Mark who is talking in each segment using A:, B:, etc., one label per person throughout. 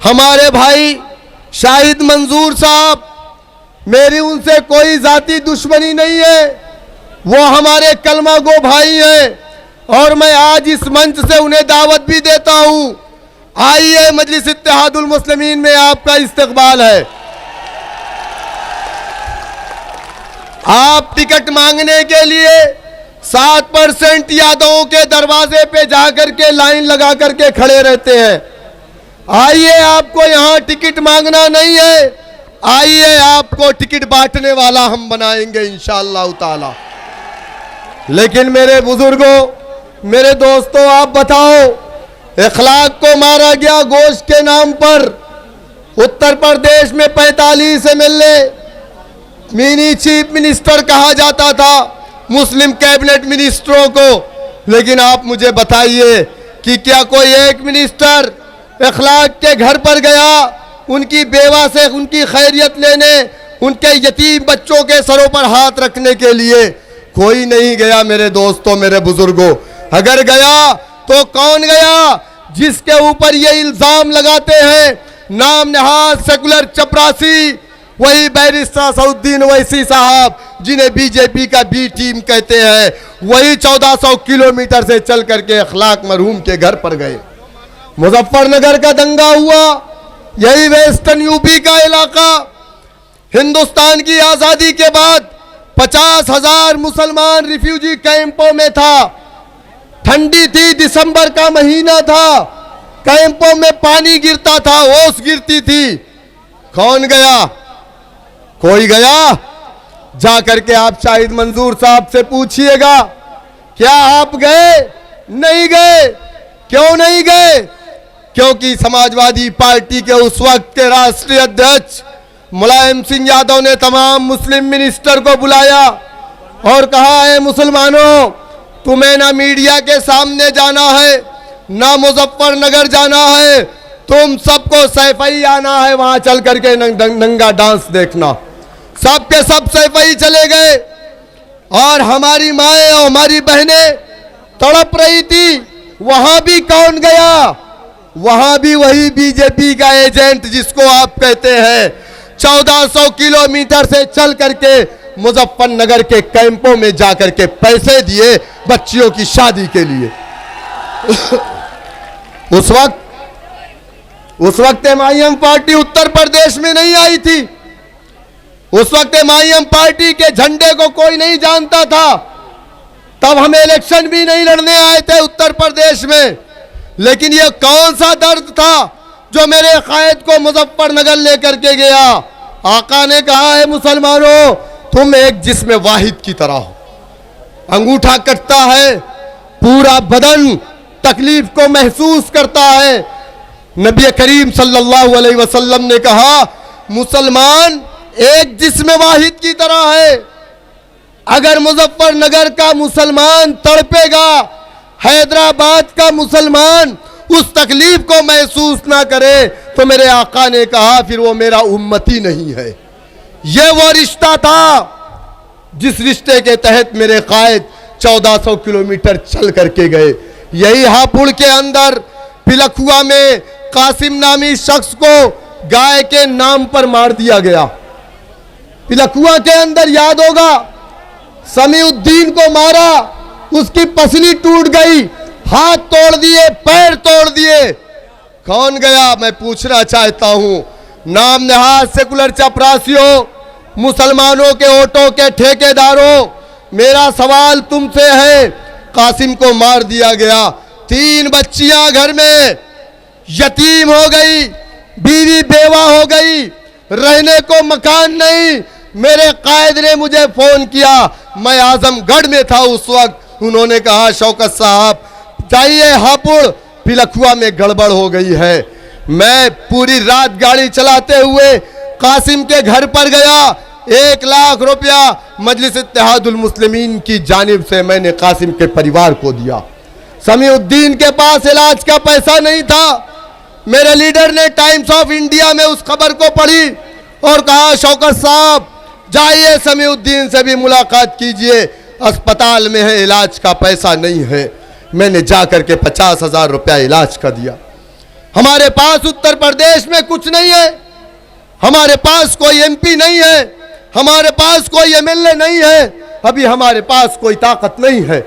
A: हमारे भाई शाहिद मंजूर साहब, मेरी उनसे कोई जाती दुश्मनी नहीं है, वो हमारे कलमा गो भाई हैं और मैं आज इस मंच से उन्हें दावत भी देता हूं। आइए, मजलिस इत्तेहादुल मुस्लिमीन में आपका इस्तकबाल है। आप टिकट मांगने के लिए 7% यादवों के दरवाजे पे जाकर के लाइन लगा करके खड़े रहते हैं। आइए, आपको यहां टिकट मांगना नहीं है, आइए आपको टिकट बांटने वाला हम बनाएंगे इंशाअल्लाह ताला। लेकिन मेरे बुजुर्गों, मेरे दोस्तों, आप बताओ, इखलाक को मारा गया गोश्त के नाम पर। उत्तर प्रदेश में 45 MLA मिनी चीफ मिनिस्टर कहा जाता था मुस्लिम कैबिनेट मिनिस्टरों को। लेकिन आप मुझे बताइए कि क्या कोई एक मिनिस्टर इखलाक के घर पर गया उनकी बेवा से उनकी खैरियत लेने, उनके यतीम बच्चों के सरों पर हाथ रखने के लिए? कोई नहीं गया मेरे दोस्तों, मेरे बुजुर्गों। अगर गया तो कौन गया? जिसके ऊपर ये इल्जाम लगाते हैं नाम नहाद सेकुलर चपरासी, वही बैरिस्टर सऊद्दीन ओवैसी साहब, जिन्हें बीजेपी का बी टीम कहते हैं, वही 1400 किलोमीटर से चल करके इखलाक मरहूम के घर पर गए। मुजफ्फरनगर का दंगा हुआ, यही वेस्टर्न यूपी का इलाका। हिंदुस्तान की आजादी के बाद 50,000 मुसलमान रिफ्यूजी कैंपों में था। ठंडी थी, दिसंबर का महीना था, कैंपों में पानी गिरता था, ओस गिरती थी। कौन गया? कोई गया? जा करके आप शाहिद मंजूर साहब से पूछिएगा, क्या आप गए? नहीं गए। क्यों नहीं गए? क्योंकि समाजवादी पार्टी के उस वक्त के राष्ट्रीय अध्यक्ष मुलायम सिंह यादव ने तमाम मुस्लिम मिनिस्टर को बुलाया और कहा है, मुसलमानों, तुम्हें ना मीडिया के सामने जाना है, ना मुजफ्फरनगर जाना है, तुम सबको सैफई आना है, वहां चल करके नंगा डांस देखना। सब के सब सैफई चले गए और हमारी माएँ और हमारी बहनें तड़प रही थी। वहां भी कौन गया? वहां भी वही बीजेपी का एजेंट जिसको आप कहते हैं, 1400 किलोमीटर से चल करके मुजफ्फरनगर के कैंपों में जाकर के पैसे दिए बच्चियों की शादी के लिए। उस वक्त एमआईएम पार्टी उत्तर प्रदेश में नहीं आई थी। उस वक्त एमआईएम पार्टी के झंडे को कोई नहीं जानता था। तब हम इलेक्शन भी नहीं लड़ने आए थे उत्तर प्रदेश में। लेकिन यह कौन सा दर्द था जो मेरे कायद को मुजफ्फरनगर लेकर के गया? आका ने कहा है, मुसलमानों, तुम एक जिस्म वाहिद की तरह हो। अंगूठा कटता है, पूरा बदन तकलीफ को महसूस करता है। नबी करीम सल्लल्लाहु अलैहि वसल्लम ने कहा, मुसलमान एक जिस्म वाहिद की तरह है। अगर मुजफ्फरनगर का मुसलमान तड़पेगा, हैदराबाद का मुसलमान उस तकलीफ को महसूस ना करे, तो मेरे आका ने कहा फिर वो मेरा उम्मती नहीं है। ये वो रिश्ता था जिस रिश्ते के तहत मेरे कायद 1400 किलोमीटर चल करके गए। यही हापुड़ के अंदर पिलखुआ में कासिम नामी शख्स को गाय के नाम पर मार दिया गया। पिलखुआ के अंदर याद होगा, समीउद्दीन को मारा, उसकी पसली टूट गई, हाथ तोड़ दिए, पैर तोड़ दिए। कौन गया? मैं पूछना चाहता हूं, नाम नहाद सेकुलर चपरासियों, मुसलमानों के वोटों के ठेकेदारों, मेरा सवाल तुमसे है। कासिम को मार दिया गया, 3 बच्चियां घर में यतीम हो गई, बीवी बेवा हो गई, रहने को मकान नहीं। मेरे कायद ने मुझे फोन किया, मैं आजमगढ़ में था उस वक्त। उन्होंने कहा, शौकत साहब जाइए हापुड़, पिलखुआ में गड़बड़ हो गई है। मैं पूरी रात गाड़ी चलाते हुए कासिम के घर पर गया। 1 लाख रुपया मजलिस इत्तेहादुल मुस्लिमीन की जानिब से मैंने कासिम के परिवार को दिया। समीउद्दीन के पास इलाज का पैसा नहीं था। मेरे लीडर ने टाइम्स ऑफ इंडिया में उस खबर को पढ़ी और कहा, शौकत साहब जाइए समीउद्दीन से भी मुलाकात कीजिए, अस्पताल में है, इलाज का पैसा नहीं है। मैंने जाकर के 50,000 रुपया इलाज का दिया। हमारे पास उत्तर प्रदेश में कुछ नहीं है, हमारे पास कोई एमपी नहीं है, हमारे पास कोई एमएलए नहीं है, अभी हमारे पास कोई ताकत नहीं है,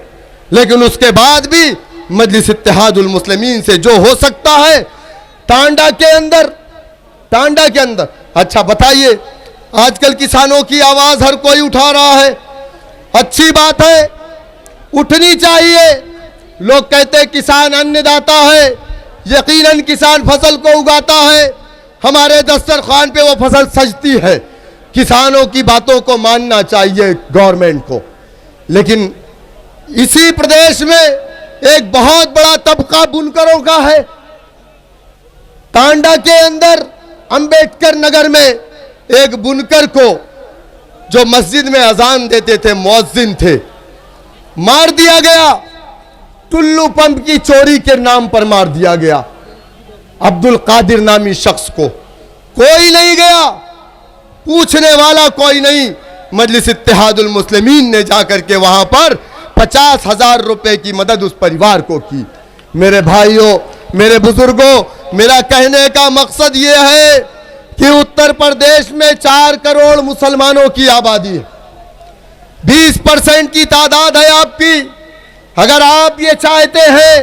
A: लेकिन उसके बाद भी मजलिस इत्तेहादुल मुस्लिमीन से जो हो सकता है टांडा के अंदर। अच्छा बताइए, आजकल किसानों की आवाज हर कोई उठा रहा है, अच्छी बात है, उठनी चाहिए। लोग कहते हैं किसान अन्नदाता है, यकीनन किसान फसल को उगाता है, हमारे दस्तरखान पे वो फसल सजती है। किसानों की बातों को मानना चाहिए गवर्नमेंट को, लेकिन इसी प्रदेश में एक बहुत बड़ा तबका बुनकरों का है। टांडा के अंदर अंबेडकर नगर में एक बुनकर को, जो मस्जिद में अजान देते थे, मुअज्जिन थे, मार दिया गया। टुल्लू पंप की चोरी के नाम पर मार दिया गया। अब्दुल कादिर नामी शख्स को कोई नहीं गया, पूछने वाला कोई नहीं। मजलिस इत्तेहादुल मुस्लिमीन ने जाकर के वहां पर 50,000 रुपए की मदद उस परिवार को की। मेरे भाइयों, मेरे बुजुर्गों, मेरा कहने का मकसद यह है कि उत्तर प्रदेश में 4 करोड़ मुसलमानों की आबादी है, 20% की तादाद है आपकी। अगर आप ये चाहते हैं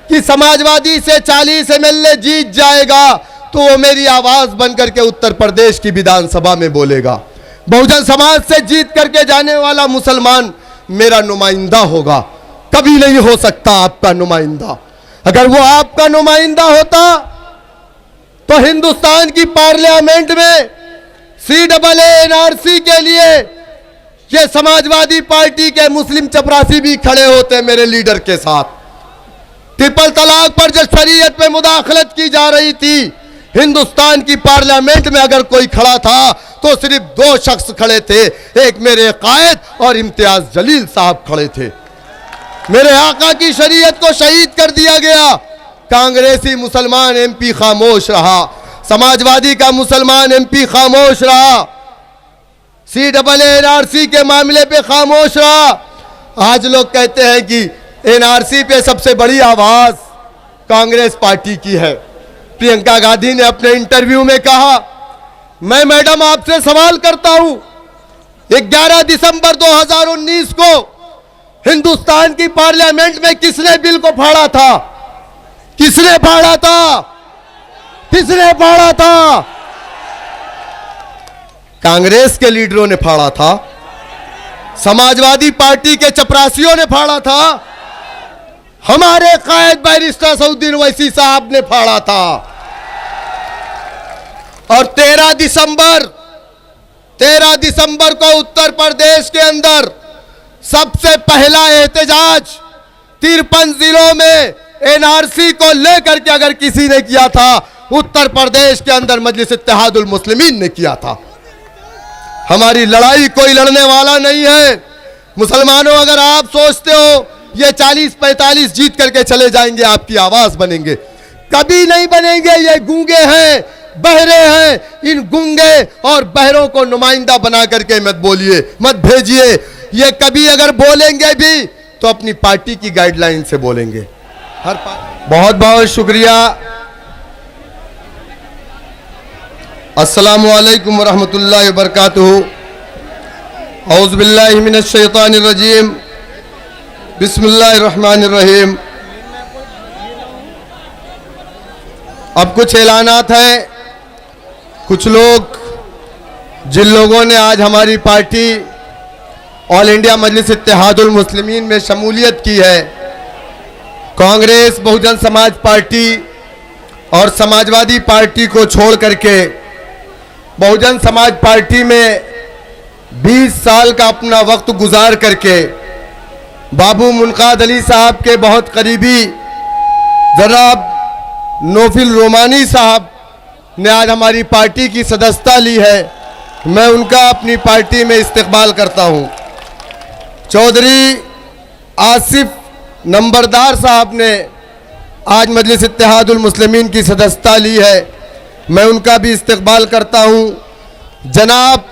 A: कि समाजवादी से 40 एमएलए जीत जाएगा, तो वो मेरी आवाज बनकर के उत्तर प्रदेश की विधानसभा में बोलेगा। बहुजन समाज से जीत करके जाने वाला मुसलमान मेरा नुमाइंदा होगा, कभी नहीं हो सकता आपका नुमाइंदा। अगर वो आपका नुमाइंदा होता तो हिंदुस्तान की पार्लियामेंट में CAA-NRC के लिए ये समाजवादी पार्टी के मुस्लिम चपरासी भी खड़े होते मेरे लीडर के साथ। ट्रिपल तलाक पर जो शरीयत पे मुदाखलत की जा रही थी, हिंदुस्तान की पार्लियामेंट में अगर कोई खड़ा था तो सिर्फ 2 शख्स खड़े थे, एक मेरे कायद और इम्तियाज जलील साहब खड़े थे। मेरे आका की शरीयत को शहीद कर दिया गया। कांग्रेसी मुसलमान MP खामोश रहा, समाजवादी का मुसलमान MP खामोश रहा, CAA-NRC के मामले पे खामोश रहा। आज लोग कहते हैं कि NRC पे सबसे बड़ी आवाज कांग्रेस पार्टी की है। प्रियंका गांधी ने अपने इंटरव्यू में कहा, मैं मैडम आपसे सवाल करता हूं, 11 दिसंबर 2019 को हिंदुस्तान की पार्लियामेंट में किसने बिल को फाड़ा था? किसने फाड़ा था? किसने फाड़ा था? कांग्रेस के लीडरों ने फाड़ा था, समाजवादी पार्टी के चपरासियों ने फाड़ा था, हमारे कायद बैरिस्टर सऊद्दीन ओवैसी साहब ने फाड़ा था। और 13 दिसंबर को उत्तर प्रदेश के अंदर सबसे पहला एहतजाज 53 जिलों में NRC को लेकर के अगर किसी ने किया था, उत्तर प्रदेश के अंदर मजलिस इत्तेहादुल मुस्लिमीन ने किया था। हमारी लड़ाई कोई लड़ने वाला नहीं है। मुसलमानों, अगर आप सोचते हो ये 40-45 जीत करके चले जाएंगे, आपकी आवाज बनेंगे, कभी नहीं बनेंगे। ये गूंगे हैं, बहरे हैं, इन गूंगे और बहरों को नुमाइंदा बना करके मत बोलिए, मत भेजिए। ये कभी अगर बोलेंगे भी तो अपनी पार्टी की गाइडलाइन से बोलेंगे। बहुत बहुत शुक्रिया। अस्सलामु अलैकुम वरहमतुल्लाहि वबरकातुहू। औज़ु बिल्लाहि मिनश शैतानिर रजीम। बिस्मिल्लाहिर रहमानिर रहीम। अब कुछ ऐलानात हैं। कुछ लोग, जिन लोगों ने आज हमारी पार्टी ऑल इंडिया मजलिस इत्तेहादुल मुस्लिमीन में शमूलियत की है, कांग्रेस, बहुजन समाज पार्टी और समाजवादी पार्टी को छोड़ करके बहुजन समाज पार्टी में 20 साल का अपना वक्त गुजार करके बाबू मुनकाद अली साहब के बहुत करीबी जनाब नौफिल रोमानी साहब ने आज हमारी पार्टी की सदस्यता ली है। मैं उनका अपनी पार्टी में इस्तकबाल करता हूं। चौधरी आसिफ नंबरदार साहब ने आज मजलिस इत्तेहादुल मुस्लिमीन की सदस्यता ली है, मैं उनका भी इस्तकबाल करता हूं। जनाब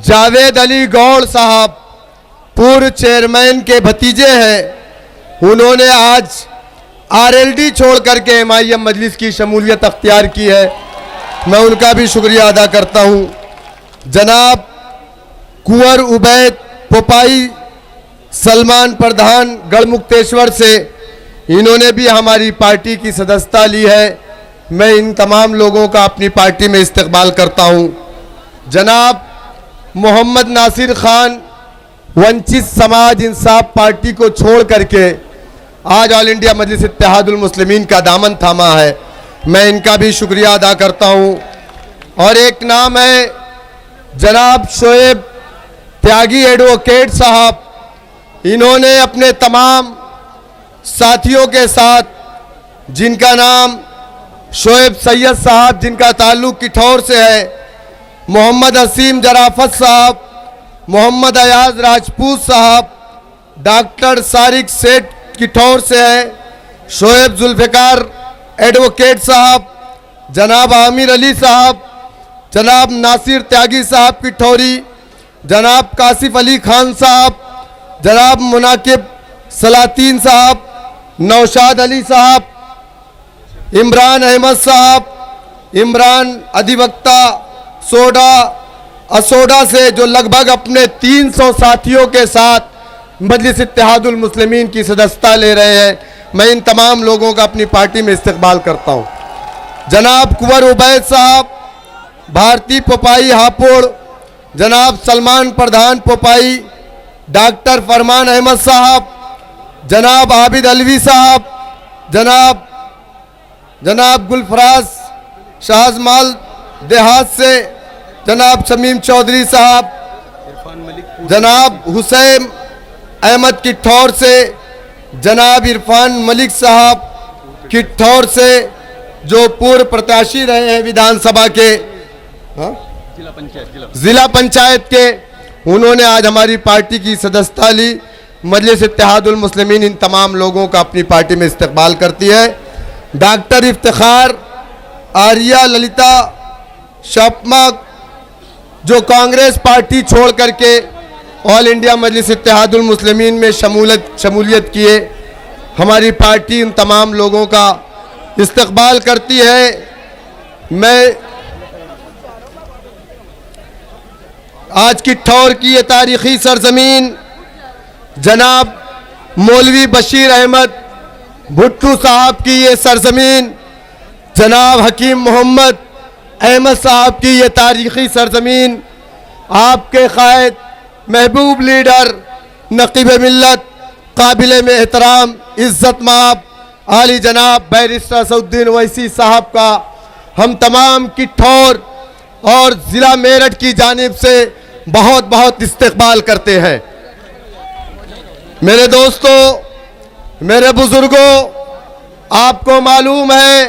A: जावेद अली गौड़ साहब पूर्व चेयरमैन के भतीजे हैं, उन्होंने आज आरएलडी छोड़ करके एमआईएम मजलिस की शमूलियत अख्तियार की है, मैं उनका भी शुक्रिया अदा करता हूं। जनाब कुंवर उबैद पोपाई सलमान प्रधान गढ़मुक्तेश्वर से, इन्होंने भी हमारी पार्टी की सदस्यता ली है। मैं इन तमाम लोगों का अपनी पार्टी में इस्तकबाल करता हूं। जनाब मोहम्मद नासिर खान वंचित समाज इंसाफ पार्टी को छोड़ करके आज ऑल इंडिया मजलिस इत्तेहादुल मुस्लिमीन का दामन थामा है, मैं इनका भी शुक्रिया अदा करता हूं। और एक नाम है जनाब शोएब त्यागी एडवोकेट साहब, इन्होंने अपने तमाम साथियों के साथ, जिनका नाम शोएब सैयद साहब जिनका ताल्लुक किठौर से है, मोहम्मद असीम जराफत साहब, मोहम्मद अयाज राजपूत साहब, डॉक्टर सारिक सेठ किठौर से है, शोएब जुल्फ़िकार एडवोकेट साहब, जनाब आमिर अली साहब, जनाब नासिर त्यागी साहब किठौरी, जनाब कासिफ अली खान साहब, जनाब मुनाकिब सलातीन साहब, नौशाद अली साहब, इमरान अहमद साहब, इमरान अधिवक्ता असोडा से, जो लगभग अपने 300 साथियों के साथ मजलिस इत्तेहादुल मुस्लिमीन की सदस्यता ले रहे हैं, मैं इन तमाम लोगों का अपनी पार्टी में इस्तकबाल करता हूं। जनाब कुंवर उबैद साहब भारती पोपाई हापुड़, जनाब सलमान प्रधान पोपाई, डॉक्टर फरमान अहमद साहब, जनाब आबिद अलवी साहब, जनाब गुलफराज शाहजमाल देहात से, जनाब शमीम चौधरी साहब, जनाब हुसैन अहमद किठौर से, जनाब इरफान मलिक साहब किठौर से, जो पूर्व प्रत्याशी रहे हैं विधानसभा के, जिला पंचायत के, उन्होंने आज हमारी पार्टी की सदस्यता ली। मजलिस इत्तेहादुल मुस्लिमीन इन तमाम लोगों का अपनी पार्टी में इस्तकबाल करती है। डॉक्टर इफ्तिखार, आर्या ललिता शपमा, जो कांग्रेस पार्टी छोड़ करके ऑल इंडिया मजलिस इत्तेहादुल मुस्लिमीन में शमूलियत किए, हमारी पार्टी इन तमाम लोगों का इस्तकबाल करती है। मैं आज किठौर की ये तारीखी सरजमीन जनाब मौलवी बशीर अहमद भुट्टू साहब की ये सरजमीन, जनाब हकीम मोहम्मद अहमद साहब की ये तारीखी सरजमीन, आपके कायद महबूब लीडर नकीब मिल्लत काबिल में एहतराम इज़्ज़त माब आली जनाब बैरिस्टर असदुद्दीन ओवैसी साहब का हम तमाम किठौर और ज़िला मेरठ की जानिब से बहुत बहुत इस्तकबाल करते हैं। मेरे दोस्तों, मेरे बुजुर्गों, आपको मालूम है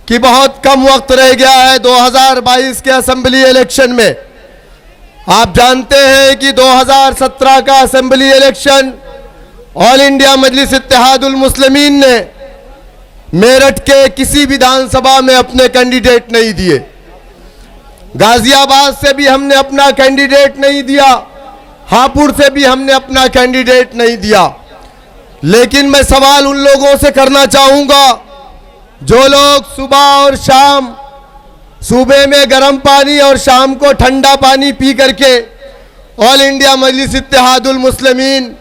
A: कि बहुत कम वक्त रह गया है 2022 के असेंबली इलेक्शन में। आप जानते हैं कि 2017 का असेंबली इलेक्शन ऑल इंडिया मजलिस इत्तेहादुल मुस्लिमीन ने मेरठ के किसी विधानसभा में अपने कैंडिडेट नहीं दिए, गाजियाबाद से भी हमने अपना कैंडिडेट नहीं दिया, हापुड़ से भी हमने अपना कैंडिडेट नहीं दिया। लेकिन मैं सवाल उन लोगों से करना चाहूंगा जो लोग सुबह और शाम, सुबह में गर्म पानी और शाम को ठंडा पानी पी करके ऑल इंडिया मजलिस इत्तेहादुल मुस्लिमीन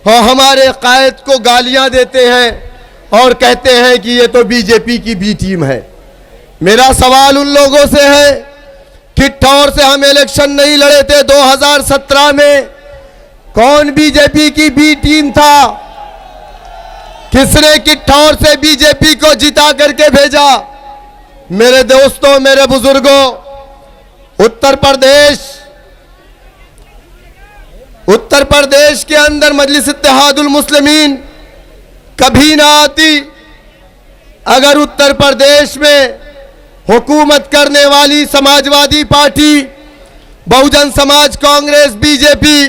A: और हमारे कायद को गालियां देते हैं और कहते हैं कि ये तो बीजेपी की बी टीम है। मेरा सवाल उन लोगों से है, किठौर से हम इलेक्शन नहीं लड़े थे 2017 में, कौन बीजेपी की बी टीम था? किसने किठौर से बीजेपी को जिता करके भेजा? मेरे दोस्तों, मेरे बुजुर्गों, उत्तर प्रदेश के अंदर मजलिस इत्तेहादुल मुस्लिमीन कभी ना आती अगर उत्तर प्रदेश में हुकूमत करने वाली समाजवादी पार्टी, बहुजन समाज कांग्रेस, बीजेपी,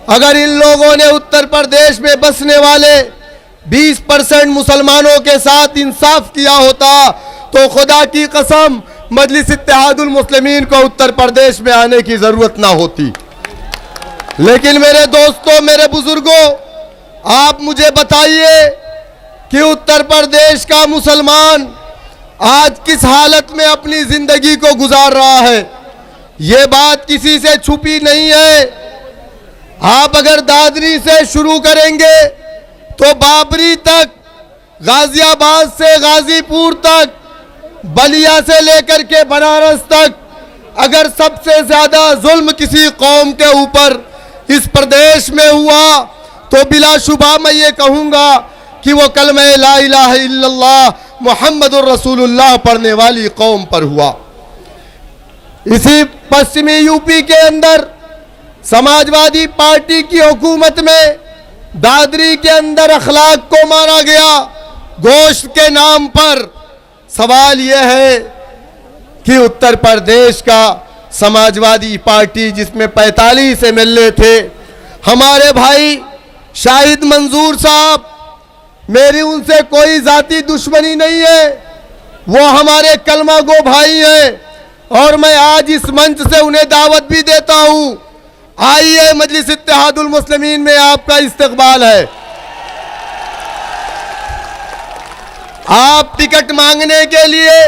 A: अगर इन लोगों ने उत्तर प्रदेश में बसने वाले 20% मुसलमानों के साथ इंसाफ किया होता तो खुदा की कसम मजलिस इत्तेहादुल मुस्लिमीन को उत्तर प्रदेश में आने की जरूरत ना होती। लेकिन मेरे दोस्तों, मेरे बुजुर्गों, आप मुझे बताइए कि उत्तर प्रदेश का मुसलमान आज किस हालत में अपनी जिंदगी को गुजार रहा है। ये बात किसी से छुपी नहीं है। आप अगर दादरी से शुरू करेंगे तो बाबरी तक, गाजियाबाद से गाजीपुर तक, बलिया से लेकर के बनारस तक, अगर सबसे ज्यादा जुल्म किसी कौम के ऊपर इस प्रदेश में हुआ तो बिलाशुबा मैं ये कहूंगा कि वो कलमा ला इलाहा इल्लल्लाह मुहम्मदुर रसूलुल्लाह पढ़ने वाली कौम पर हुआ। इसी पश्चिमी यूपी के अंदर समाजवादी पार्टी की हुकूमत में दादरी के अंदर अखलाक को मारा गया गोश्त के नाम पर। सवाल यह है कि उत्तर प्रदेश का समाजवादी पार्टी जिसमें 45 एमएलए थे, हमारे भाई शाहिद मंजूर साहब, मेरी उनसे कोई जाती दुश्मनी नहीं है, वो हमारे कलमा गो भाई हैं और मैं आज इस मंच से उन्हें दावत भी देता हूं। आइए, मजलिस इत्तेहादुल मुस्लिमीन में आपका इस्तकबाल है। आप टिकट मांगने के लिए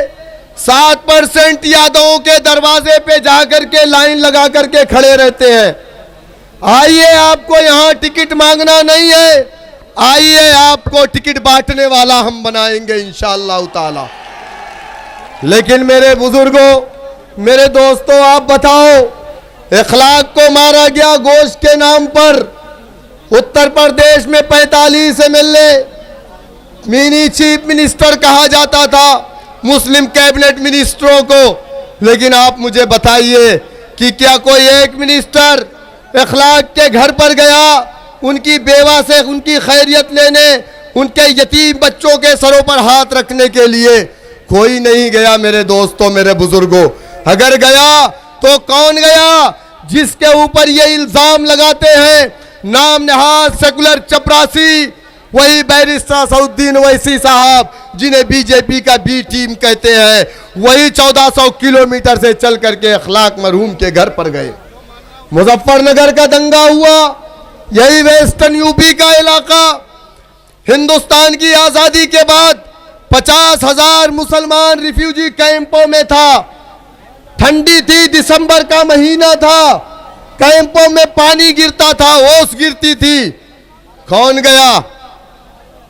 A: 7% यादवों के दरवाजे पे जाकर के लाइन लगा करके खड़े रहते हैं। आइए, आपको यहां टिकट मांगना नहीं है, आइए आपको टिकट बांटने वाला हम बनाएंगे इंशाअल्लाह ताला। लेकिन मेरे बुजुर्गों, मेरे दोस्तों, आप बताओ, इखलाक को मारा गया गोश्त के नाम पर। उत्तर प्रदेश में 45 एमएलए, मिनी चीफ मिनिस्टर कहा जाता था मुस्लिम कैबिनेट मिनिस्टरों को। लेकिन आप मुझे बताइए कि क्या कोई एक मिनिस्टर इखलाक के घर पर गया उनकी बेवा से उनकी खैरियत लेने, उनके यतीम बच्चों के सरों पर हाथ रखने के लिए? कोई नहीं गया मेरे दोस्तों, मेरे बुजुर्गों। अगर गया तो कौन गया? जिसके ऊपर ये इल्जाम लगाते हैं नाम नहाद सेकुलर चपरासी, वही बैरिस्टर सऊद्दीन ओवैसी साहब, जिन्हें बीजेपी का बी टीम कहते हैं, वही 1400 किलोमीटर से चल करके अखलाक मरहूम के घर पर गए। मुजफ्फरनगर का दंगा हुआ, यही वेस्टर्न यूपी का इलाका। हिंदुस्तान की आजादी के बाद 50,000 मुसलमान रिफ्यूजी कैंपों में था। ठंडी थी, दिसंबर का महीना था, कैंपों में पानी गिरता था, ओस गिरती थी। कौन गया?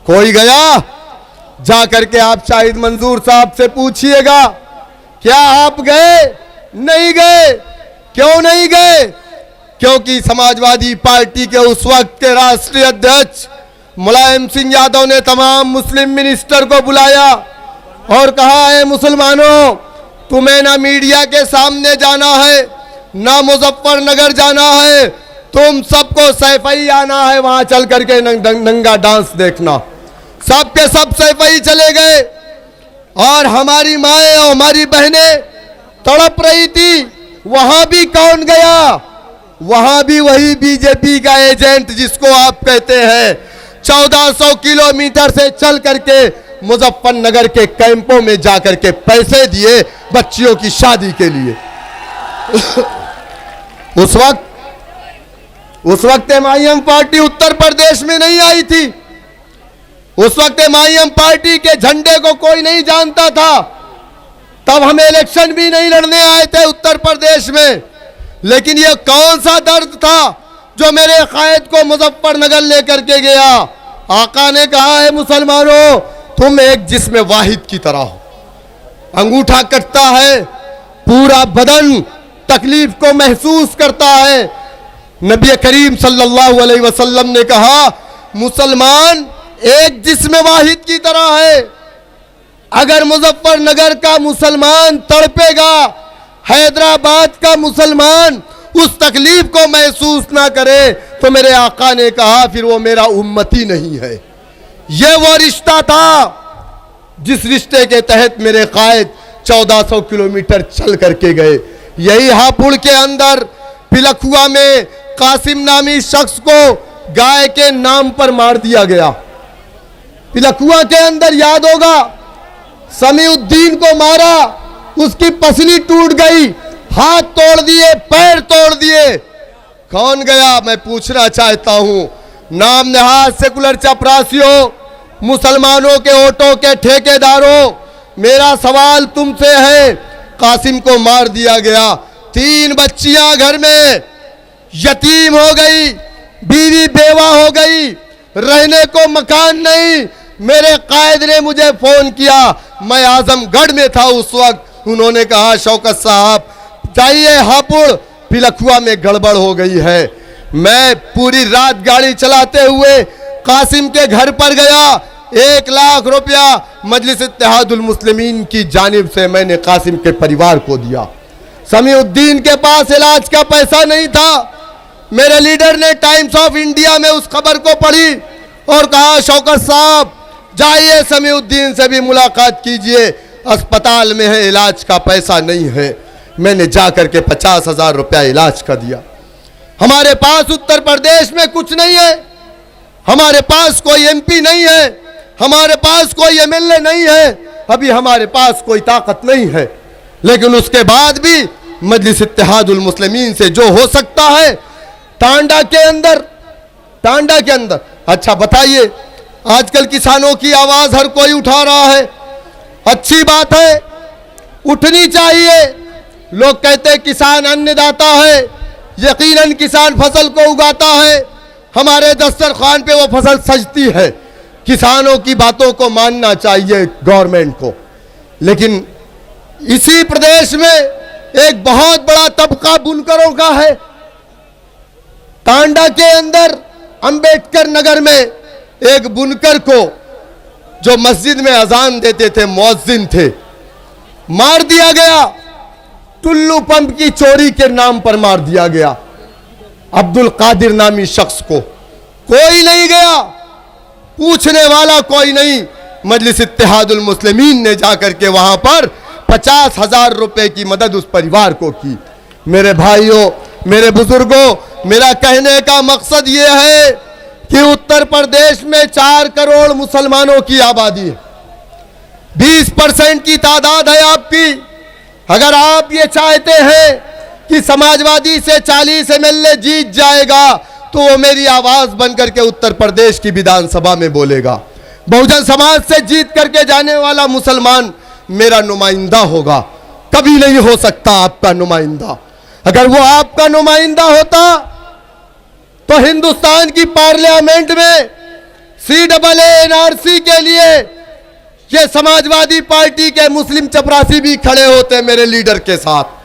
A: कोई गया? जा करके आप शाहिद मंजूर साहब से पूछिएगा, क्या आप गए? नहीं गए। क्यों नहीं गए? क्योंकि समाजवादी पार्टी के उस वक्त के राष्ट्रीय अध्यक्ष मुलायम सिंह यादव ने तमाम मुस्लिम मिनिस्टर को बुलाया और कहा है, मुसलमानों, तुम्हें ना मीडिया के सामने जाना है, ना मुजफ्फरनगर जाना है, तुम सबको सैफई आना है, वहां चल करके नंगा डांस देखना। सब के सब सैफई चले गए और हमारी माएं और हमारी बहनें तड़प रही थी। वहां भी कौन गया? वहां भी वही बीजेपी का एजेंट जिसको आप कहते हैं, 1400 किलोमीटर से चल करके मुजफ्फरनगर के कैंपों में जाकर के पैसे दिए बच्चियों की शादी के लिए। उस वक्त एमआईएम पार्टी उत्तर प्रदेश में नहीं आई थी। उस वक्त एमआईएम पार्टी के झंडे को कोई नहीं जानता था। तब हम इलेक्शन भी नहीं लड़ने आए थे उत्तर प्रदेश में। लेकिन यह कौन सा दर्द था जो मेरे कायद को मुजफ्फरनगर लेकर के गया? आका ने कहा है, मुसलमानों, तुम एक जिस्म वाहिद की तरह हो। अंगूठा कटता है, पूरा बदन तकलीफ को महसूस करता है। नबी करीम सल्लल्लाहु अलैहि वसल्लम ने कहा, मुसलमान एक जिस्म वाहिद की तरह है। अगर मुजफ्फरनगर का मुसलमान तड़पेगा, हैदराबाद का मुसलमान उस तकलीफ को महसूस ना करे, तो मेरे आका ने कहा फिर वो मेरा उम्मती नहीं है। ये वो रिश्ता था जिस रिश्ते के तहत मेरे कायद 1400 किलोमीटर चल करके गए। यही हापुड़ के अंदर पिलखुआ में कासिम नामी शख्स को गाय के नाम पर मार दिया गया। पिलखुआ के अंदर याद होगा, समीउद्दीन को मारा, उसकी पसली टूट गई, हाथ तोड़ दिए, पैर तोड़ दिए। कौन गया? मैं पूछना चाहता हूं, नाम नहाद सेकुलर चपरासियों, मुसलमानों के वोटों के ठेकेदारों, मेरा सवाल तुमसे है। कासिम को मार दिया गया, 3 बच्चियां घर में यतीम हो गई, बीवी बेवा हो गई, रहने को मकान नहीं। मेरे कायद ने मुझे फोन किया, मैं आजमगढ़ में था उस वक्त। उन्होंने कहा शौकत साहब जाइए हापुड़, पिलखुआ में गड़बड़ हो गई है। मैं पूरी रात गाड़ी चलाते हुए कासिम के घर पर गया। 1 लाख रुपया मजलिस इत्तेहादुल मुस्लिमीन की जानिब से मैंने कासिम के परिवार को दिया। समीउद्दीन के पास इलाज का पैसा नहीं था। मेरे लीडर ने टाइम्स ऑफ इंडिया में उस खबर को पढ़ी और कहा शौकत साहब जाइए समीउद्दीन से भी मुलाकात कीजिए, अस्पताल में है, इलाज का पैसा नहीं है। मैंने जाकर के 50,000 रुपया इलाज का दिया। हमारे पास उत्तर प्रदेश में कुछ नहीं है, हमारे पास कोई एमपी नहीं है, हमारे पास कोई एमएलए नहीं है, अभी हमारे पास कोई ताकत नहीं है, लेकिन उसके बाद भी मजलिस इत्तेहादुल मुस्लिमीन से जो हो सकता है टांडा के अंदर। अच्छा बताइए, आजकल किसानों की आवाज हर कोई उठा रहा है, अच्छी बात है, उठनी चाहिए। लोग कहते हैं किसान अन्नदाता है, यकीनन किसान फसल को उगाता है, हमारे दस्तरखान पे वो फसल सजती है। किसानों की बातों को मानना चाहिए गवर्नमेंट को, लेकिन इसी प्रदेश में एक बहुत बड़ा तबका बुनकरों का है। टांडा के अंदर अंबेडकर नगर में एक बुनकर को, जो मस्जिद में अजान देते थे, मुअज्जिन थे, मार दिया गया। टुल्लू पंप की चोरी के नाम पर मार दिया गया। अब्दुल कादिर नामी शख्स को कोई नहीं गया, पूछने वाला कोई नहीं। मजलिस इत्तेहादुल मुस्लिमीन ने जाकर के वहां पर 50,000 रुपए की मदद उस परिवार को की। मेरे भाइयों, मेरे बुजुर्गों, मेरा कहने का मकसद यह है कि उत्तर प्रदेश में 4 करोड़ मुसलमानों की आबादी है, 20% की तादाद है आपकी। अगर आप ये चाहते हैं कि समाजवादी से 40 एमएलए जीत जाएगा तो वो मेरी आवाज बनकर के उत्तर प्रदेश की विधानसभा में बोलेगा। बहुजन समाज से जीत करके जाने वाला मुसलमान मेरा नुमाइंदा होगा, कभी नहीं हो सकता आपका नुमाइंदा। अगर वो आपका नुमाइंदा होता तो हिंदुस्तान की पार्लियामेंट में CAA-NRC के लिए ये समाजवादी पार्टी के मुस्लिम चपरासी भी खड़े होते मेरे लीडर के साथ।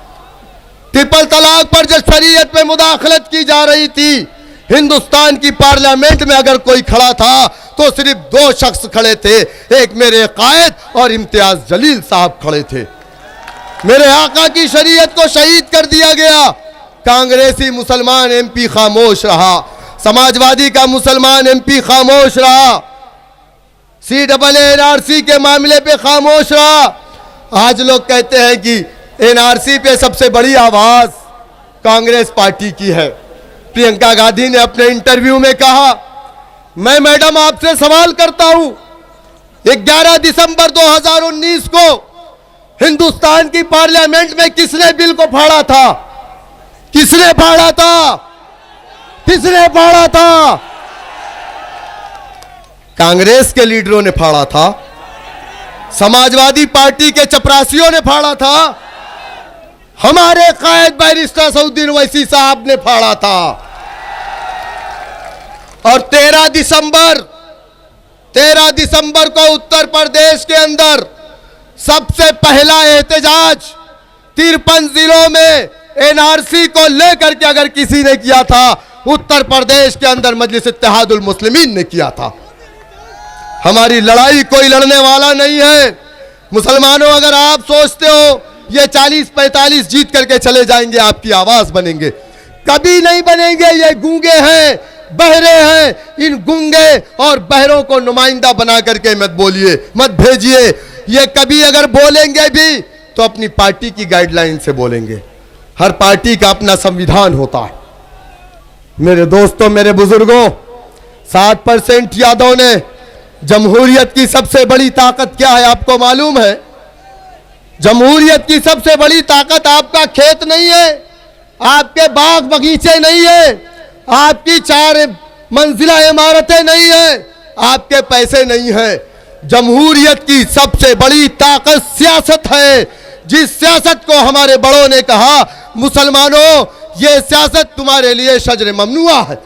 A: ट्रिपल तलाक पर जो शरीयत में मुदाखलत की जा रही थी, हिंदुस्तान की पार्लियामेंट में अगर कोई खड़ा था तो सिर्फ 2 शख्स खड़े थे, एक मेरे कायद और इम्तियाज जलील साहब खड़े थे। मेरे आका की शरीयत को शहीद कर दिया गया। कांग्रेसी मुसलमान MP खामोश रहा, समाजवादी का मुसलमान MP खामोश रहा, CAA-NRC के मामले पे खामोश रहा। आज लोग कहते हैं कि NRC पे सबसे बड़ी आवाज कांग्रेस पार्टी की है। प्रियंका गांधी ने अपने इंटरव्यू में कहा, मैं मैडम आपसे सवाल करता हूं, 11 दिसंबर 2019 को हिंदुस्तान की पार्लियामेंट में किसने बिल को फाड़ा था? किसने फाड़ा था? किसने फाड़ा था? कांग्रेस के लीडरों ने फाड़ा था, समाजवादी पार्टी के चपरासियों ने फाड़ा था, हमारे कायद बैरिस्टर सऊद्दीन ओवैसी साहब ने फाड़ा था। और 13 दिसंबर को उत्तर प्रदेश के अंदर सबसे पहला एहतजाज 53 जिलों में NRC को लेकर के अगर किसी ने किया था, उत्तर प्रदेश के अंदर मजलिस इत्तेहादुल मुस्लिमीन ने किया था। हमारी लड़ाई कोई लड़ने वाला नहीं है। मुसलमानों, अगर आप सोचते हो ये 40-45 जीत करके चले जाएंगे, आपकी आवाज बनेंगे, कभी नहीं बनेंगे। ये गूंगे हैं, बहरे हैं। इन गूंगे और बहरों को नुमाइंदा बना करके मत बोलिए, मत भेजिए। ये कभी अगर बोलेंगे भी तो अपनी पार्टी की गाइडलाइन से बोलेंगे। हर पार्टी का अपना संविधान होता है। मेरे दोस्तों, मेरे बुजुर्गों, 7% यादव ने जमहूरियत की सबसे बड़ी ताकत क्या है आपको मालूम है? जमहूरियत की सबसे बड़ी ताकत आपका खेत नहीं है, आपके बाग बगीचे नहीं है, आपकी 4 मंजिला इमारतें नहीं है, आपके पैसे नहीं हैं। जमहूरियत की सबसे बड़ी ताकत सियासत है। जिस सियासत को हमारे बड़ों ने कहा, मुसलमानों ये सियासत तुम्हारे लिए शजर ममनुआ है।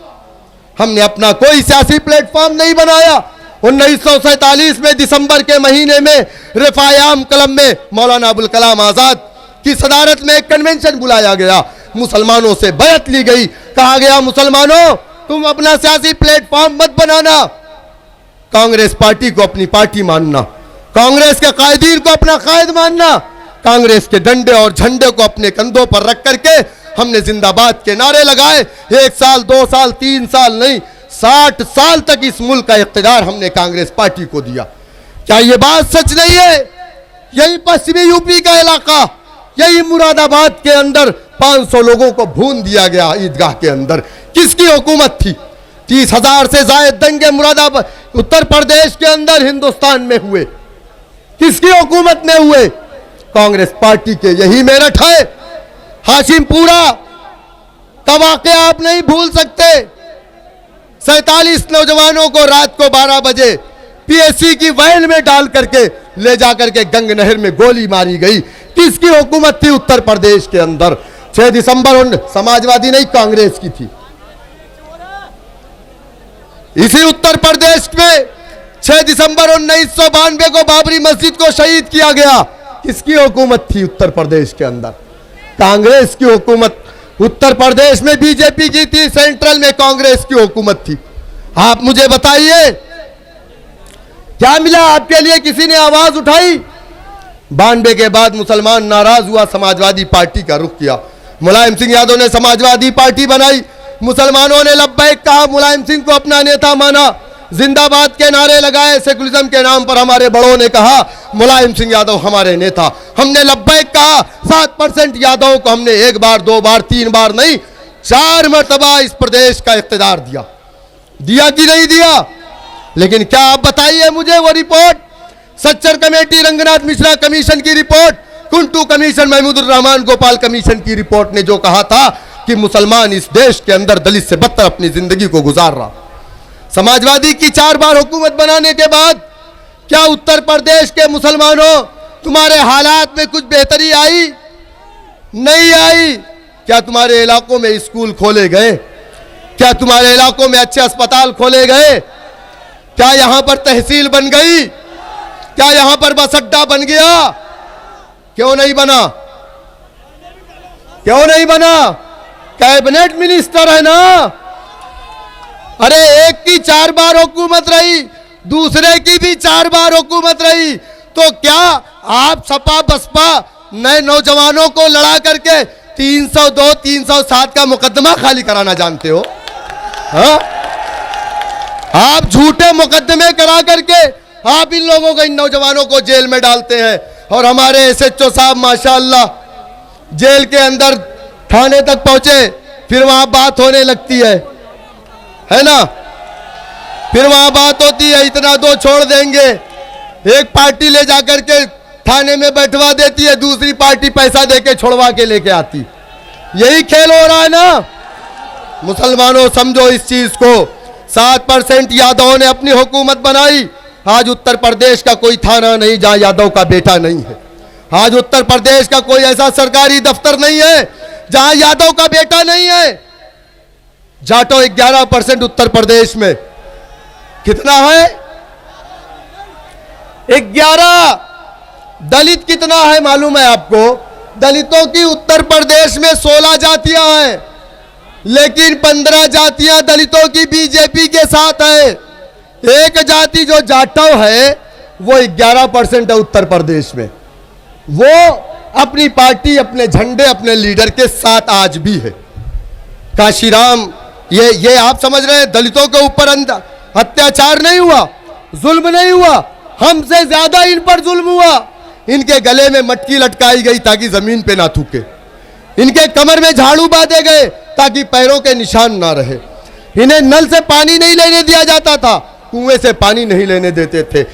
A: हमने अपना कोई सियासी प्लेटफॉर्म नहीं बनाया। 1947 में दिसंबर के महीने में रिफायाम कलम में मौलाना अबुल कलाम आजाद की सदारत में एक कन्वेंशन बुलाया गया, मुसलमानों से बैत ली गई, कहा गया मुसलमानों तुम अपना सियासी प्लेटफॉर्म मत बनाना, कांग्रेस पार्टी को अपनी पार्टी मानना, कांग्रेस के कायदीन को अपना कायद मानना, कांग्रेस के डंडे और झंडे को अपने कंधों पर रख करके हमने जिंदाबाद के नारे लगाए। 1 साल 2 साल 3 साल नहीं, 60 साल तक इस मुल्क का इख्तियार हमने कांग्रेस पार्टी को दिया। क्या ये बात सच नहीं है? यही पश्चिमी यूपी का इलाका, यही मुरादाबाद के अंदर 500 लोगों को भून दिया गया ईदगाह के अंदर। किसकी हुकूमत थी? 30,000 से ज्यादा दंगे मुरादाबाद उत्तर प्रदेश के अंदर हिंदुस्तान में हुए, किसकी हुकूमत में हुए? कांग्रेस पार्टी के। यही मेरठ है, हाशिमपुरा का वाकया आप नहीं भूल सकते। 47 नौजवानों को रात को 12 बजे पीएससी की वैन में डाल करके ले जाकर के गंग नहर में गोली मारी गई। किसकी हुकूमत थी उत्तर प्रदेश के अंदर? 6 दिसंबर समाजवादी नहीं, कांग्रेस की थी। इसी उत्तर प्रदेश में 6 दिसंबर 1992 को बाबरी मस्जिद को शहीद किया गया। किसकी हुकूमत थी उत्तर प्रदेश के अंदर? कांग्रेस की हुकूमत। उत्तर प्रदेश में बीजेपी की थी, सेंट्रल में कांग्रेस की हुकूमत थी। आप मुझे बताइए क्या मिला आपके लिए? किसी ने आवाज उठाई? 92 के बाद मुसलमान नाराज हुआ, समाजवादी पार्टी का रुख किया। मुलायम सिंह यादव ने समाजवादी पार्टी बनाई, मुसलमानों ने लब्बैक कहा, मुलायम सिंह को अपना नेता माना, जिंदाबाद के नारे लगाए। सेकुलरिज्म के नाम पर हमारे बड़ों ने कहा मुलायम सिंह यादव हमारे नेता, हमने लब्बैक कहा। 7% यादव को हमने 1 बार 2 बार 3 बार नहीं 4 मरतबा इस प्रदेश का इख्तियार दिया। दिया कि नहीं दिया? लेकिन क्या आप बताइए मुझे वो report, Sachar committee, Ranganath Mishra commission की report, कुंटू commission, Mahmoodur Rahman Gopal commission की रिपोर्ट ने जो कहा था कि मुसलमान इस देश के अंदर दलित से बदतर अपनी जिंदगी को गुजार रहा। समाजवादी की 4 बार हुकूमत बनाने के बाद क्या उत्तर प्रदेश के मुसलमानों तुम्हारे हालात में कुछ बेहतरी आई? नहीं आई। क्या तुम्हारे इलाकों में स्कूल खोले गए? क्या तुम्हारे इलाकों में अच्छे अस्पताल खोले गए? क्या यहां पर तहसील बन गई? क्या यहां पर बस अड्डा बन गया? क्यों नहीं बना? क्यों नहीं बना? कैबिनेट मिनिस्टर है ना। अरे एक की 4 बार हुकूमत रही, दूसरे की भी 4 बार हुकूमत रही, तो क्या आप सपा बसपा नए नौजवानों को लड़ा करके 302 307 का मुकदमा खाली कराना जानते हो? हाँ? आप झूठे मुकदमे करा करके आप इन लोगों को, इन नौजवानों को जेल में डालते हैं। और हमारे एसएचओ साहब माशाअल्लाह जेल के अंदर थाने तक पहुंचे, फिर वहां बात होने लगती है ना? फिर वहां बात होती है, इतना दो छोड़ देंगे। एक पार्टी ले जाकर के थाने में बैठवा देती है, दूसरी पार्टी पैसा देके छोड़वा के लेके आती। यही खेल हो रहा है ना। मुसलमानों समझो इस चीज को। 7% यादवों ने अपनी हुकूमत बनाई। आज उत्तर प्रदेश का कोई थाना नहीं जहां यादव का बेटा नहीं है। आज उत्तर प्रदेश का कोई ऐसा सरकारी दफ्तर नहीं है जहां यादव का बेटा नहीं है। जाटो 11% उत्तर प्रदेश में। कितना है? 11। दलित कितना है मालूम है आपको? दलितों की उत्तर प्रदेश में 16 जातियां हैं, लेकिन 15 जातियां दलितों की बीजेपी के साथ है। एक जाति जो जाटो है वो 11% है उत्तर प्रदेश में। वो अपनी पार्टी, अपने झंडे, अपने लीडर के साथ आज भी है। काशीराम, ये आप समझ रहे हैं दलितों के ऊपर अत्याचार नहीं हुआ, जुल्म नहीं हुआ, हमसे ज्यादा इन पर जुल्म हुआ। इनके गले में मटकी लटकाई गई ताकि जमीन पे ना थूके, इनके कमर में झाड़ू बांधे गए ताकि पैरों के निशान ना रहे। इन्हें नल से पानी नहीं लेने दिया जाता था, कुएं से पानी नहीं लेने देते थे।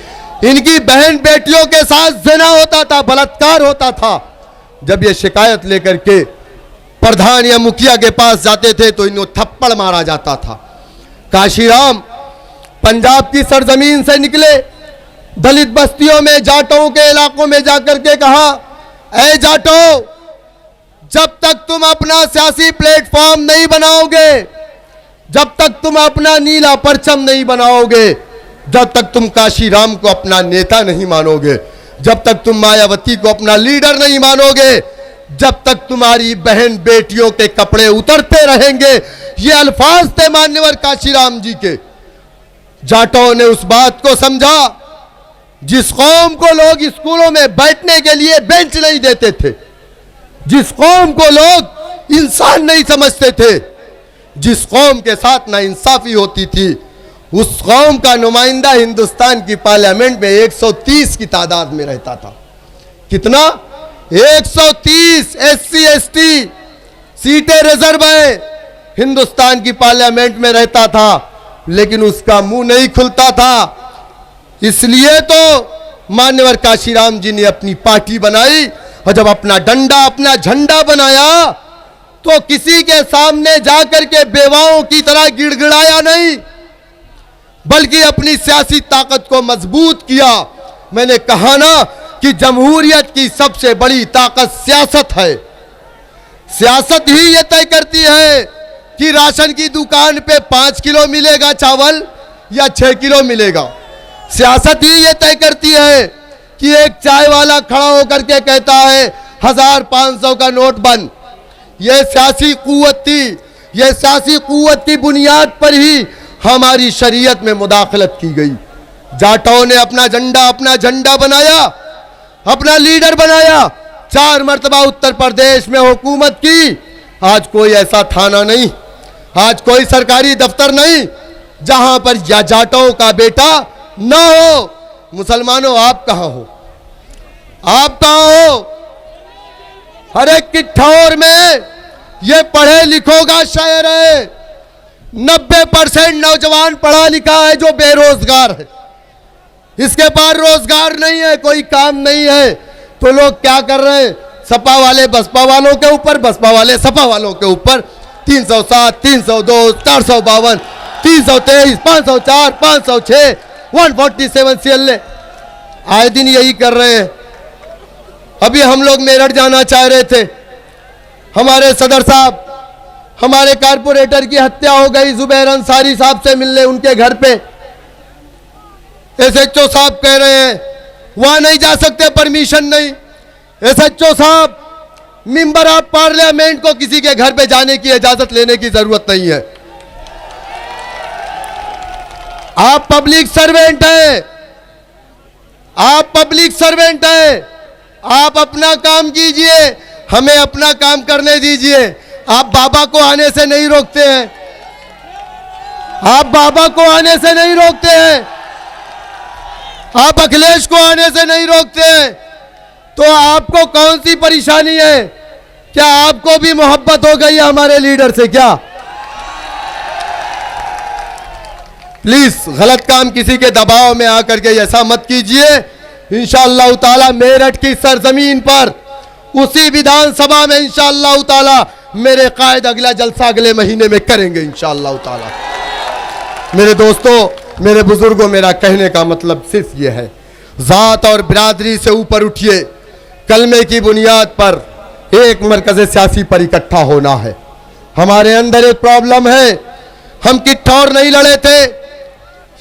A: इनकी बहन बेटियों के साथ ज़िना होता था, बलात्कार होता था। जब ये शिकायत लेकर के प्रधान या मुखिया के पास जाते थे तो इन्हें थप्पड़ मारा जाता था। काशीराम, पंजाब की सरजमीन से निकले, दलित बस्तियों में, जाटों के इलाकों में जाकर के कहा, ऐ जाटो, जब तक तुम अपना सियासी प्लेटफॉर्म नहीं बनाओगे, जब तक तुम अपना नीला परचम नहीं बनाओगे, जब तक तुम काशीराम को अपना नेता नहीं मानोगे, जब तक तुम मायावती को अपना लीडर नहीं मानोगे, जब तक तुम्हारी बहन बेटियों के कपड़े उतरते रहेंगे। ये अल्फाज थे मान्यवर काशीराम जी के। जाटों ने उस बात को समझा, जिस कौम को लोग स्कूलों में बैठने के लिए बेंच नहीं देते थे, जिस कौम को लोग इंसान नहीं समझते थे, जिस कौम के साथ नाइंसाफी होती थी, उस कौम का नुमाइंदा हिंदुस्तान की पार्लियामेंट में 130 की तादाद में रहता था। कितना? 130 SC ST सीटें रिजर्व है, हिंदुस्तान की पार्लियामेंट में रहता था, लेकिन उसका मुंह नहीं खुलता था। इसलिए तो मान्यवर काशीराम जी ने अपनी पार्टी बनाई, और जब अपना डंडा, अपना झंडा बनाया, तो किसी के सामने जाकर के बेवाओं की तरह गिड़गिड़ाया नहीं, बल्कि अपनी सियासी ताकत को मजबूत किया। मैंने कहा ना कि जमहूरियत की सबसे बड़ी ताकत सियासत है। सियासत ही ये तय करती है कि राशन की दुकान पे 5 किलो मिलेगा चावल या 6 किलो मिलेगा। सियासत ही ये तय करती है कि एक चाय वाला खड़ा होकर के कहता है 1500 का नोट बंद। ये सियासी कुव्वत थी, ये सियासी कुव्वत की बुनियाद पर ही हमारी शरीयत में मुदाखलत की गई। जाटों ने अपना झंडा बनाया, अपना लीडर बनाया, 4 मरतबा उत्तर प्रदेश में हुकूमत की। आज कोई ऐसा थाना नहीं, आज कोई सरकारी दफ्तर नहीं जहां पर या जाटों का बेटा ना हो। मुसलमानों, आप कहां हो? आप कहां हो? हर एक की ठौर में ये पढ़े लिखों का शहर है। 90% नौजवान पढ़ा लिखा है जो बेरोजगार है, इसके पास रोजगार नहीं है, कोई काम नहीं है। तो लोग क्या कर रहे हैं? सपा वाले बसपा वालों के ऊपर, बसपा वाले सपा वालों के ऊपर 307, 302, 452, 323, 504, 506, 147 CLA आए दिन यही कर रहे हैं। अभी हम लोग मेरठ जाना चाह रहे थे, हमारे सदर साहब, हमारे कारपोरेटर की हत्या हो गई, जुबैर अंसारी साहब से मिलने उनके घर पे। SHO साहब कह रहे हैं वहां नहीं जा सकते, परमिशन नहीं। SHO साहब, मेंबर ऑफ पार्लियामेंट को किसी के घर पे जाने की इजाजत लेने की जरूरत नहीं है। आप पब्लिक सर्वेंट हैं, आप पब्लिक सर्वेंट हैं, आप अपना काम कीजिए, हमें अपना काम करने दीजिए। आप बाबा को आने से नहीं रोकते हैं, आप बाबा को आने से नहीं रोकते हैं, आप अखिलेश को आने से नहीं रोकते हैं। तो आपको कौन सी परेशानी है? क्या आपको भी मोहब्बत हो गई है हमारे लीडर से क्या? प्लीज गलत काम किसी के दबाव में आकर के ऐसा मत कीजिए। इंशाअल्लाह ताला मेरठ की सरजमीन पर, उसी विधानसभा में इंशाअल्लाह ताला मेरे कायद अगला जलसा अगले महीने में करेंगे इंशाअल्लाह ताला। मेरे दोस्तों, मेरे बुजुर्गों, मेरा कहने का मतलब सिर्फ ये है, जात और बिरादरी से ऊपर उठिए, कलमे की बुनियाद पर एक मरकज़ सियासी पर इकट्ठा होना है। हमारे अंदर एक प्रॉब्लम है, हम किट्ठौर नहीं लड़े थे।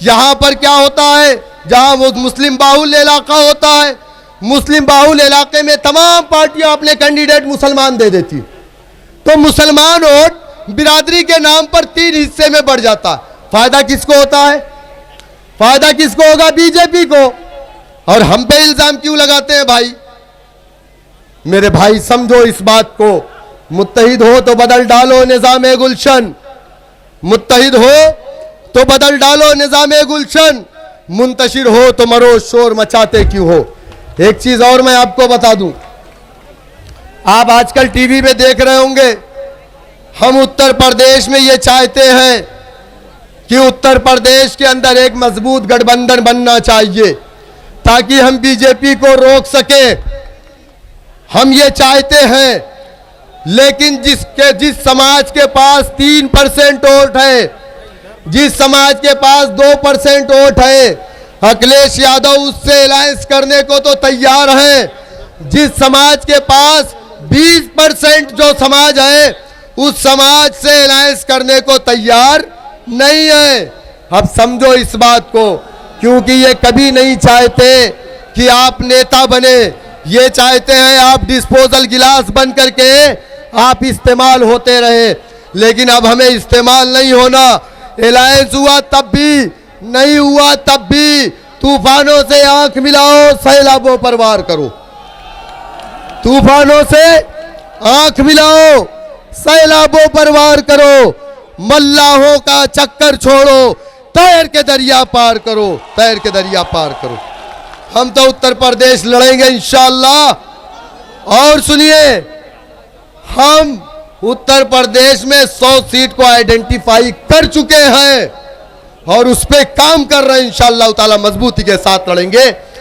A: यहां पर क्या होता है, जहां वो मुस्लिम बाहुल्य इलाका होता है, मुस्लिम बाहुल्य इलाके में तमाम पार्टियां अपने कैंडिडेट मुसलमान दे देती, तो मुसलमान वोट बिरादरी के नाम पर 3 हिस्से में बढ़ जाता। फायदा किसको होता है? फायदा किसको होगा? बीजेपी को। और हम पे इल्जाम क्यों लगाते हैं भाई? मेरे भाई समझो इस बात को, मुत्तहिद हो तो बदल डालो निजाम गुलशन, मुत्तहिद हो तो बदल डालो निजाम गुलशन, मुंतशिर हो तो मरो शोर मचाते क्यों हो। एक चीज और मैं आपको बता दूं, आप आजकल टीवी में देख रहे होंगे, हम उत्तर प्रदेश में ये चाहते हैं कि उत्तर प्रदेश के अंदर एक मजबूत गठबंधन बनना चाहिए ताकि हम बीजेपी को रोक सके। हम ये चाहते हैं, लेकिन जिस समाज के पास 3% वोट है, जिस समाज के पास 2% वोट है, अखिलेश यादव उससे अलायंस करने को तो तैयार हैं। जिस समाज के पास 20% जो समाज है, उस समाज से अलायंस करने को तैयार नहीं है। अब समझो इस बात को, क्योंकि ये कभी नहीं चाहते कि आप नेता बने, ये चाहते हैं आप डिस्पोजल गिलास बन करके आप इस्तेमाल होते रहे। लेकिन अब हमें इस्तेमाल नहीं होना। अलायंस हुआ तब भी, नहीं हुआ तब भी तूफानों से आंख मिलाओ, सैलाबों पर वार करो। तूफानों से आंख मिलाओ, सैलाबों पर वार करो। मल्लाहों का चक्कर छोड़ो, तैर के दरिया पार करो, तैर के दरिया पार करो। हम तो उत्तर प्रदेश लड़ेंगे इंशाअल्लाह। और सुनिए, हम उत्तर प्रदेश में 100 सीट को आइडेंटिफाई कर चुके हैं और उस पे काम कर रहे हैं। इंशाअल्लाह ताला मजबूती के साथ लड़ेंगे।